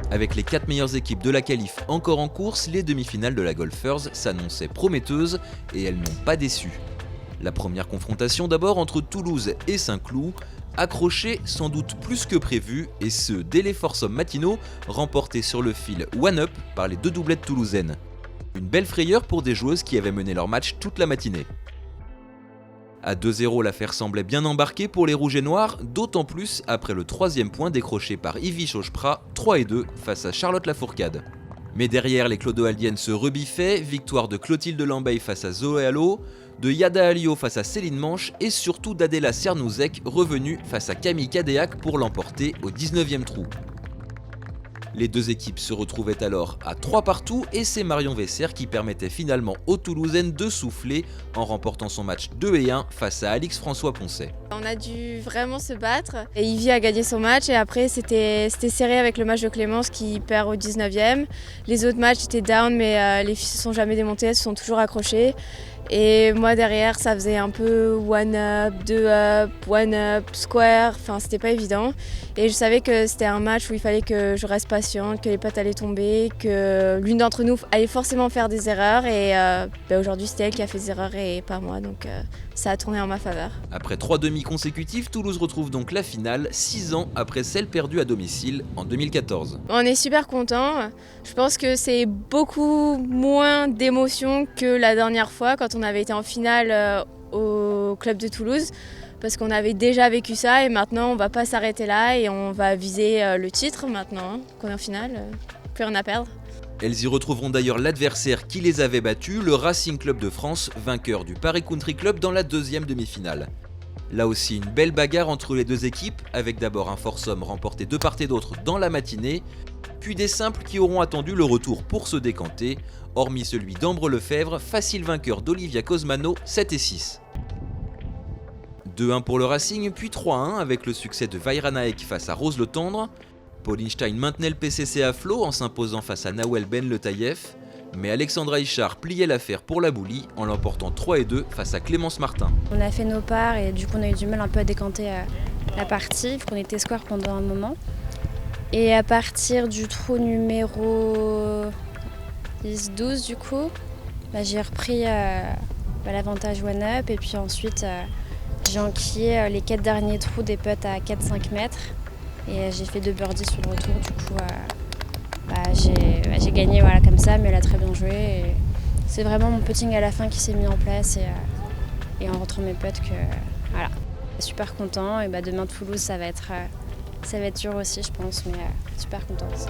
Avec les 4 meilleures équipes de la qualif encore en course, les demi-finales de la Golfers s'annonçaient prometteuses et elles n'ont pas déçu. La première confrontation d'abord entre Toulouse et Saint-Cloud, accrochée sans doute plus que prévu, et ce dès les foursomes matinaux remportés sur le fil one-up par les deux doublettes toulousaines. Une belle frayeur pour des joueuses qui avaient mené leur match toute la matinée. À 2-0, l'affaire semblait bien embarquée pour les rouges et noirs, d'autant plus après le troisième point décroché par Ivy Chaucheprat, 3-2 face à Charlotte Lafourcade. Mais derrière, les clodoaldiennes se rebiffaient, victoire de Clotilde Lambeille face à Zoé Allo, de Yada Alio face à Céline Manche et surtout d'Adela Cernuzek revenue face à Camille Cadéac pour l'emporter au 19e trou. Les deux équipes se retrouvaient alors à 3 partout et c'est Marion Vesser qui permettait finalement aux Toulousaines de souffler en remportant son match 2-1 face à Alix François-Poncet. On a dû vraiment se battre et Ivy a gagné son match et après c'était serré avec le match de Clémence qui perd au 19e. Les autres matchs étaient down mais les filles se sont jamais démontées, elles se sont toujours accrochées. Et moi derrière ça faisait un peu one up, deux up, one up, square, enfin c'était pas évident. Et je savais que c'était un match où il fallait que je reste patiente, que les pattes allaient tomber, que l'une d'entre nous allait forcément faire des erreurs et aujourd'hui c'était elle qui a fait des erreurs et pas moi, donc ça a tourné en ma faveur. Après 3 demi consécutifs, Toulouse retrouve donc la finale 6 ans après celle perdue à domicile en 2014. On est super contents, je pense que c'est beaucoup moins d'émotion que la dernière fois quand on avait été en finale au club de Toulouse. Parce qu'on avait déjà vécu ça et maintenant on va pas s'arrêter là et on va viser le titre maintenant, qu'on est en finale, plus rien à perdre. Elles y retrouveront d'ailleurs l'adversaire qui les avait battues, le Racing Club de France, vainqueur du Paris Country Club dans la deuxième demi-finale. Là aussi une belle bagarre entre les deux équipes, avec d'abord un foursome remporté de part et d'autre dans la matinée, puis des simples qui auront attendu le retour pour se décanter, hormis celui d'Ambre Lefebvre, facile vainqueur d'Olivia Cosmano, 7 et 6. 2-1 pour le Racing, puis 3-1 avec le succès de Vaira Naek face à Rose Le Tendre. Pauline Stein maintenait le PCC à flot en s'imposant face à Nawel Ben Le Taïef, mais Alexandra Hichard pliait l'affaire pour la Boulie en l'emportant 3-2 face à Clémence Martin. On a fait nos parts et du coup on a eu du mal un peu à décanter la partie, on était score pendant un moment. Et à partir du trou numéro 10-12 du coup, j'ai repris l'avantage one-up et puis ensuite j'ai enquillé les 4 derniers trous des putts à 4-5 mètres et j'ai fait 2 birdies sur le retour. Du coup, j'ai gagné comme ça, mais elle a très bien joué. Et c'est vraiment mon putting à la fin qui s'est mis en place et en rentrant mes putts que voilà. Super content et demain Toulouse ça va être dur aussi je pense, mais super contente.